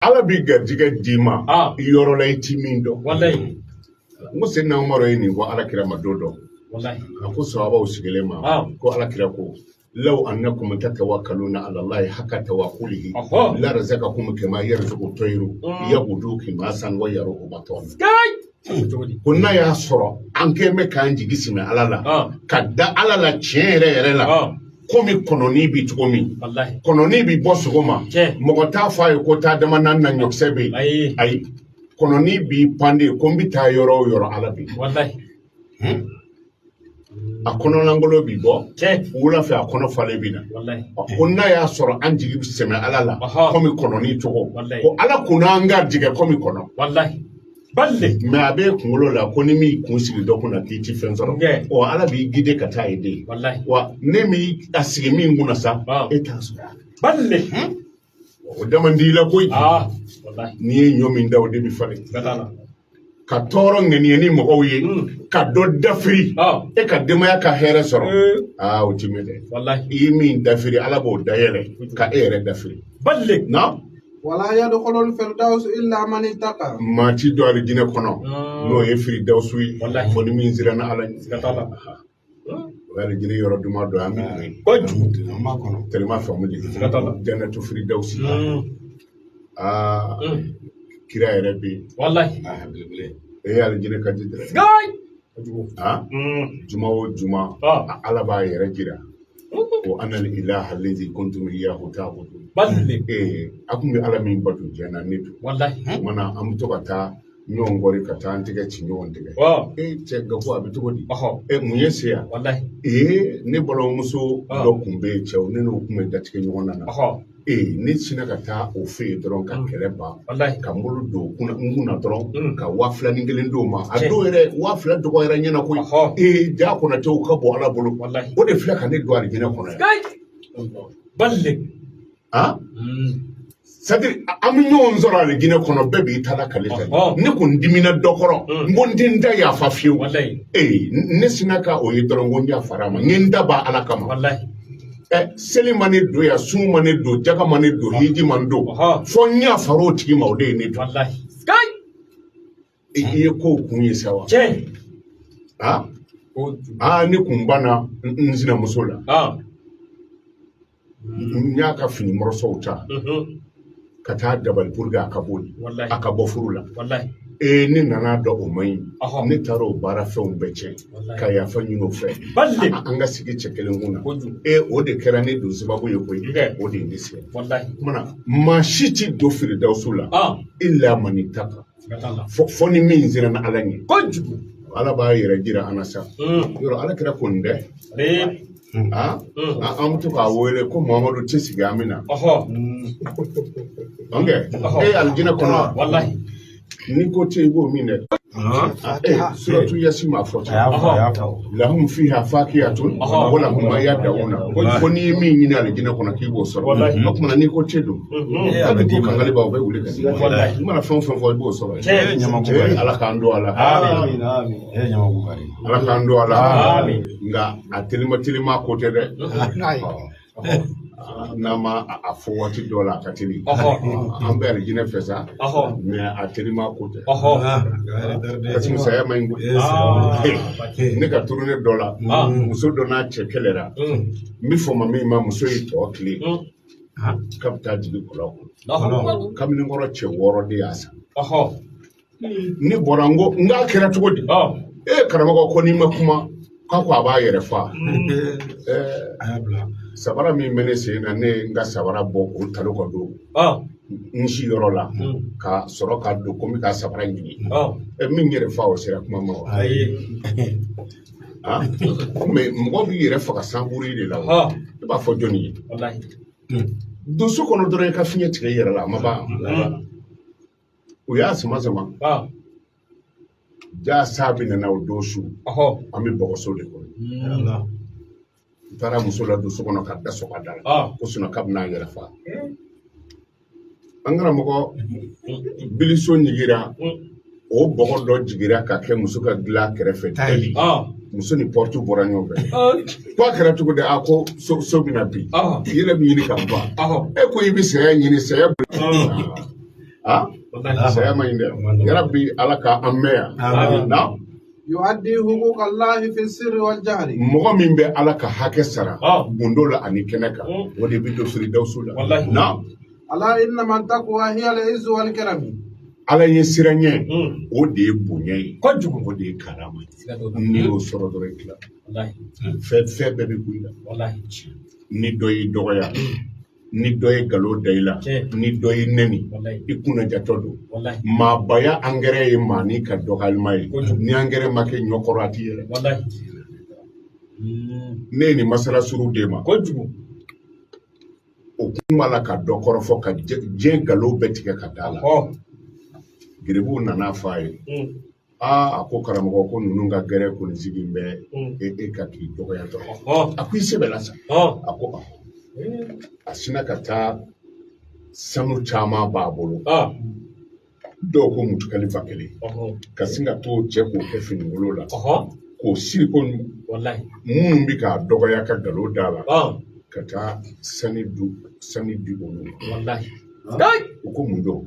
ala bi garjige dima yoro la itimindo wallahi musin na umaro yini ko ala kira madodo wallahi ko sawaba usigele ma ko ala kira ko law annakum tatawakkaluna ala allahi haka tawakkulihi la razaqakum kama yarzuqu tayru yaqudu kama san wa yaruqu baton kunna ya soro anke me kanji gisime ala la kadda ala la chere la komi kononi bi tugomi wallahi kononi bi bosugoma mogota fa ko ta dama nan na nyoksebe ay kononi bi pande kombi ta yoro ala bi wallahi akono langolo bi bo wula fe akono fale bi na wallahi kunna ya soro anji bi seme ala la komi kononi tugo ko ala kuna nga jige komi kono wallahi balle me abe kungulo la ko ni mi kunsigi do kuna kiti fensoro o ala bi gide kata ide wallahi wa ne mi asigi mi nguna sa etaso balle o damandi la koy wallahi ni nyomi ndaw de bi fale gatala ka toro ngeni ni mo oye ka do dafiri e ka demaya ka here soro o timede wallahi imi dafiri ala bo dayele ka ere dafiri balle na wala yadkhulul firdaus illa man ittaqa ma ci do ali dina kono no e firdaus wi mo ni min zirana ala gatala wala jini yoro duma do ami ko ma kono telema famu di gatala jannatu firdaus kira rabbi wallahi e ali jini ka jidra gay juma ala ba yere jira ko anal ilaha allazi kuntum iyyahu ta'budun balle akumbe ala min batu jana nitu wallahi mana am to kata nyongori kata antige ci nyondige ce ga ko abi to godi munye seya wallahi ne bolo muso do kumbe cew ne no kume datike nyona na ne sina kata o fe dron ka keleba wallahi ka mbulu do kuna nguna dron ka wafla ningelen do ma ado ere wafla do ko era nyana ko ja ko na to ka bo ala bolo wallahi o de fla ka ne do ari jina ko na balle c'est-à-dire am ñoon zorale gine kono bebe itala kalita ne ko ndimina dokoro ngondinda ya fafiu wallahi ne sinaka o yidoro ngonja farama ngenda ba ala kama wallahi seli mane do ya su mane do jaga mane do hiji mando fo nya faro tigi mawde ne to wallahi sky ko kunyi sawa ni kumbana nzina musola nya ka fini morso uta kata dabal burga akaboni akabofurula wallahi ni nana do o mai ni taro bara feun bece ka ya fanyi no fe balle anga sigi chekele nguna o de kera ne do sababu ye koy o de ndisi wallahi mana ma shiti do firi dawsula illa man ittaqa foni min zira na alani kojugu ala ba yira jira anasa yoro ala kira konde am to ka wele ko Muhammadu tisi amina aljina kono wallahi ni ko te go mine suratu yasin ma fota lahum fiha fakiyatun wa lahum ma yad'una ko ni min ni aljina kono ki go soro kuma ni ko te do ko kan gale ba ba wule kan wallahi mana fon bo soro nyama ko ala kan do ala amin nyama ko bari ala kan do ala nga atelima ko te de nama afo wati dola katili ambe aljina fesa me atelima ko te kasi musaya mangu ne ka turune dola muso dona chekelera mi foma mi ma muso yi to kle kapta jigi kula ko kamni ngoro che woro de asa ni borango nga kera tugodi karama ko ni makuma ka ko aba yere fa sabara mi mene se na ne nga sabara bo ko talo ko do nshi yoro la ka soro ka do ko mi ka sabara ngini min yere fa o sera kuma ma me mo bi yere fa ka samburi de la ba fo joni wallahi do su ko no dore ka finye tige yere la ma ba o ya sama sama ja sabi na o do su ami bo so de ko tara muso la do sokono ka da soka dal ko suna kabna yara fa angara moko biliso nyigira o bogo do jigira ka ke muso ka gla kerefe tali muso ni portu boranyo be kwa karatu ko de ako so bina bi yele bi ni ka ba ko ibi se nyini se saya main deh. Ya Rabbi alaka ammea. Na. يؤدي حقوق الله في السر والجهر. Mɔgɔ min bɛ Ala ka hakɛ sara gundo la ani kɛnɛ kan o de bɛ don Firidawusu la. Na. ألا إنما التقوى هي العز والكرم. Ala ye sira ɲɛ o de ye bonya ye o de ye karama ye n'i y'o sɔrɔ dɔrɔn i tila fɛn bɛɛ bɛ bɔ i la ni dɔ y'i dɔgɔya ni dɔ ye nkalon da i la ni dɔ y'i nɛni i kunna jatɔ don maabaya angɛrɛ ye maa ni ka dɔgɔyalima ye ni angɛrɛ ma kɛ ɲɔ kɔrɔ a ti yɛlɛ ne ye nin masala suru d'e ma o kun b'a la ka dɔ kɔrɔfɔ ka diɲɛ nkalon bɛɛ tigɛ ka da la Giribu nana f'a ye a ko karamɔgɔ ko ninnu ka gɛrɛ kɔni sigi bɛ e ka k'i dɔgɔya dɔrɔn a ko i sɛbɛnna sa a ko a sina ka taa sanu caman b'a bolo dɔw ko mutukalifa kelen ka sin ka t'o cɛ k'o kɛ finikolon la k'o siri ko minnu bɛ k'a dɔgɔya ka nkalon da la ka taa sani di olu ma o ko mun don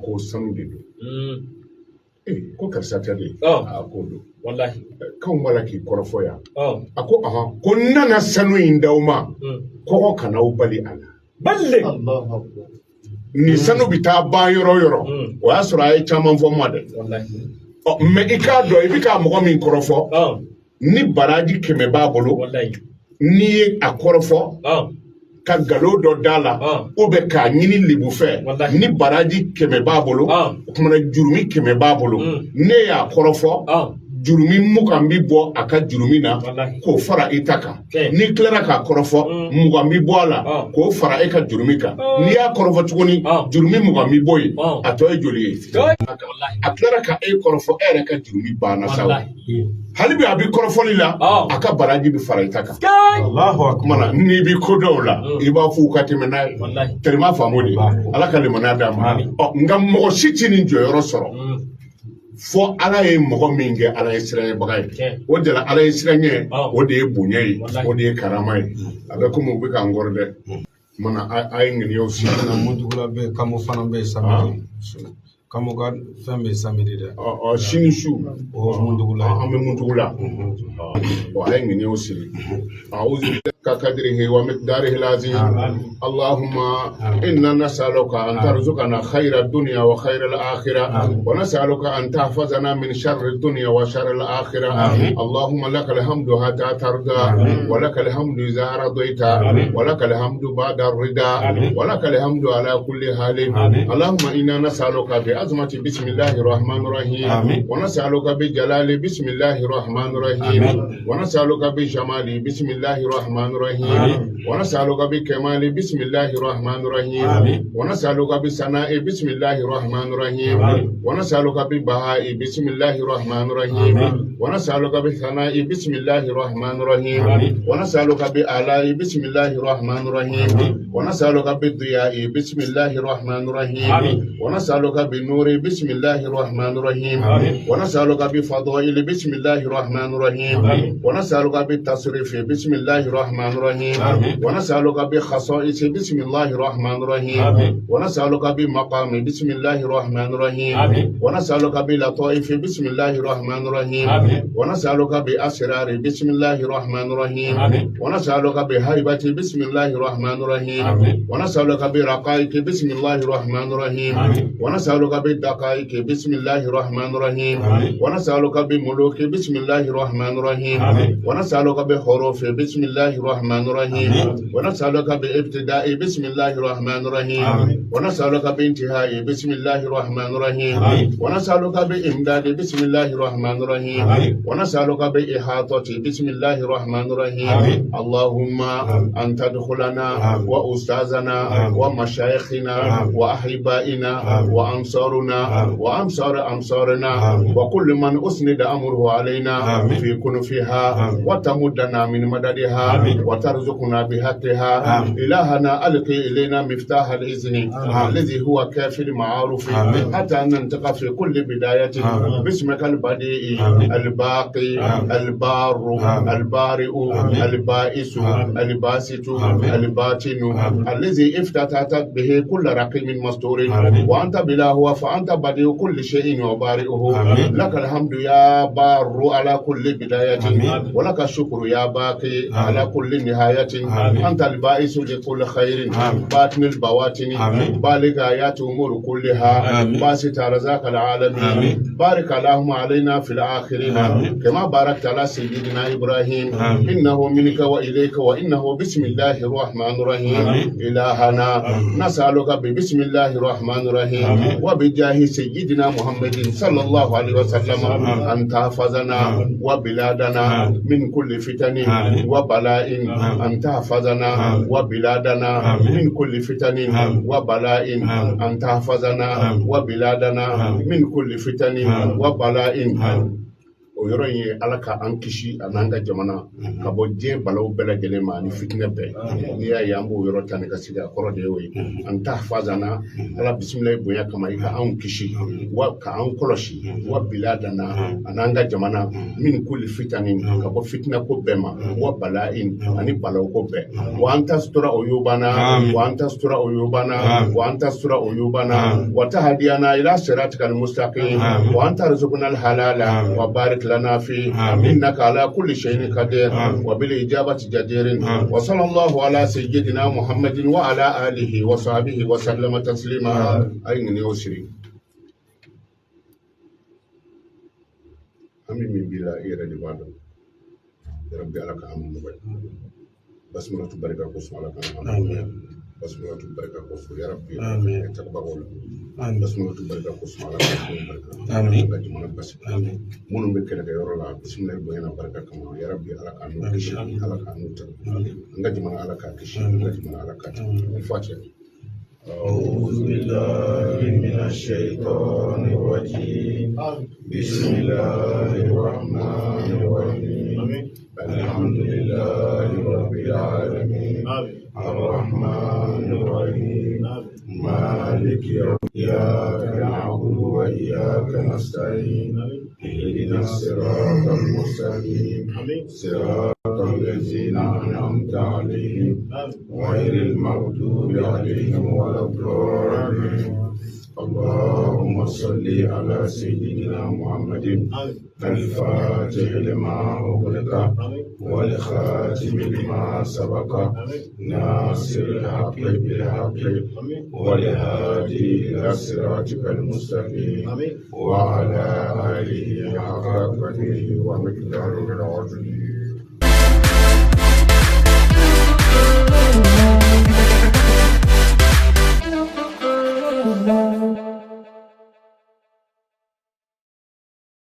ko sanu de don ko karisa tɛ de ko don k'anw b'a la k'i kɔrɔfɔ yan a ko ko n nana sanu in d'aw ma kɔgɔ kana aw bali a la nin sanu bɛ taa ban yɔrɔ o yɔrɔ o y'a sɔrɔ a ye caman fɔ n ma dɛ mɛ i k'a dɔn i bɛ ka mɔgɔ min kɔrɔfɔ ni baraji 100 b'a bolo n'i ye a kɔrɔfɔ ka nkalon dɔ da la o bɛ k'a ɲini lebu fɛ ni baraji 100 b'a bolo o kumana jurumi 100 b'a bolo ne y'a kɔrɔfɔ jurumi mugan bi bɔ a ka jurumi na k'o fara i ta kan n'i tilara k'a kɔrɔfɔ mugan bi bɔ a la k'o fara e ka jurumi kan n'i y'a kɔrɔfɔ tuguni jurumi mugan bi bɔ yen a tɔ ye joli ye a tilara ka e kɔrɔfɔ e yɛrɛ ka jurumi banna sa hali bi a bi kɔrɔfɔli la a ka baraji bi fara i ta kan o kumana n'i bi ko dɔw la i b'a fɔ u ka tɛmɛ n'a ye tɛrɛma faamu de Ala ka limaniya d'a ma nka mɔgɔ si ti nin jɔyɔrɔ sɔrɔ fo Ala ye mɔgɔ min kɛ Ala ye siranɲɛbaga ye o de la Ala ye siranɲɛ o de ye bonya ye o de ye karama ye a bɛ komi u bɛ k'an kɔrɔ dɛ mana a ye ŋaniyaw si Mutugula bɛ Kamu fana bɛ samedi Kamu ka fɛn bɛ samedi dɛ sini su Mutugula an bɛ Mutugula a ye ŋaniyaw siri أعوذ بقدره ومقداره العظيم اللهم إنا نسألك أن ترزقنا خير الدنيا وخير الآخرة ونسألك أن تحفظنا من شر الدنيا وشر الآخرة اللهم لك الحمد حتى ترضى ولك الحمد إذا رضيت ولك الحمد بعد الرضا ولك الحمد على كل حال اللهم إنا نسألك بعظمة بسم الله الرحمن الرحيم ونسألك بجلال بسم الله الرحمن الرحيم ونسألك بجمال بسم الله الرحمن الرحيم ونسألك بكمال بسم الله الرحمن الرحيم ونسألك بثناء بسم الله الرحمن الرحيم ونسألك ببهاء بسم الله الرحمن الرحيم ونسألك بثناء بسم الله الرحمن الرحيم ونسألك بآلاء بسم الله الرحمن الرحيم ونسألك بالضياء بسم الله الرحمن الرحيم ونسألك بالنور بسم الله الرحمن الرحيم ونسألك بفضائل بسم الله الرحمن الرحيم ونسألك بالتصريف بسم الله الرحمن الرحيم ونسألك بخصائص بسم الله الرحمن الرحيم ونسألك بمقام بسم الله الرحمن الرحيم ونسألك بلطائف بسم الله الرحمن الرحيم ونسألك بأسرار بسم الله الرحمن الرحيم ونسألك بهيبة بسم الله الرحمن الرحيم ونسألك برقائق بسم الله الرحمن الرحيم ونسألك بالدقائق بسم الله الرحمن الرحيم ونسألك بملوك بسم الله الرحمن الرحيم ونسألك بحروف بسم الله الرحمن الرحيم ونسألك بابتداء بسم الله الرحمن الرحيم ونسألك بانتهاء بسم الله الرحمن الرحيم ونسألك بإمداد بسم الله الرحمن الرحيم ونسألك بإحاطة بسم الله الرحمن الرحيم اللهم أن تدخلنا وأستاذنا ومشايخنا وأحبائنا وأنصارنا وأنصار أنصارنا وكل من أسند أمره علينا في كنفها وتمدنا من مددها وترزقنا بحقها إلهنا ألقي إلينا مفتاح الإذن الذي هو كافي المعروف حتى أن ننطق في كل بداية باسمك البديع الباقي البار البارئ البائس الباسط الباطن الذي افتتحت به كل رقيم مستور وأنت بلا فأنت بديع كل شيء وبارئه لك الحمد يا بار على كل بداية ولك الشكر يا باقي على كل نهاية أنت البائس لكل خير باطن البواطن بالغ آيات أمور كلها باسط رزاق العالمين بارك اللهم علينا في الآخرين كما باركت على سيدنا إبراهيم إنه منك وإليك وإنه بسم الله الرحمن الرحيم إلهنا نسألك بسم الله الرحمن الرحيم وبجاه سيدنا محمد صلى الله عليه وسلم أن تحفظنا وبلادنا من كل فتن وبلاء أن تحفظنا وبلادنا من كل فتن وبلاء أن تحفظنا وبلادنا من كل فتن وبلاء o yɔrɔ in ye ala ka an kisi a n'an ka jamana ka bɔ diɲɛ balaw bɛɛ lajɛlen ma ani fitinɛ bɛɛ n'i y'a ye an b'o yɔrɔ ta ni ka sigi a kɔrɔ de y'o ye an ta fazana ala bisimilayi bonya kama i ka anw kisi wa ka an kɔlɔsi wa biladana a n'an ka jamana min kulli fitani ka bɔ fitinɛ ko bɛɛ ma wa bala'in ani balaw ko bɛɛ wa an ta sutura o yobana wa an ta sutura o yobana wa an ta sutura o yobana wa tahdiyana ila siratikal mustaqim wa an tarzuqna al halala wa barik لنا فيه إنك على كل شيء قدير وبالإجابة جدير وصلى الله على سيدنا محمد وعلى آله وصحبه وسلم تسليما أين يوسري أمي من بلا إيرا لبعض يا ربي عليك أمم بس مرة تبارك قسم عليك بس مرة تبارك قسم يا ربي تقبل بس مرة تبارك قسم عليك آمين بس آمين منو بكرة يورو لا بسم الله بينا بركة كمان يا ربي عليك أمم كشي عليك أمم نجا جمانا عليك كشي نجا جمانا عليك الفاتحة أعوذ بالله من الشيطان الرجيم بسم الله الرحمن الرحيم الحمد لله رب العالمين الرحمن الرحيم مالك يوم إياك نعبد وإياك نستعين اهدنا الصراط المستقيم صراط الذين أنعمت عليهم غير المغضوب عليهم ولا الضالين اللهم صل على سيدنا محمد الفاتح لما أغلق والخاتم لما سبق ناصر الحق بالحق والهادي إلى صراطك المستقيم وعلى آله حق قدره ومقداره العظيم.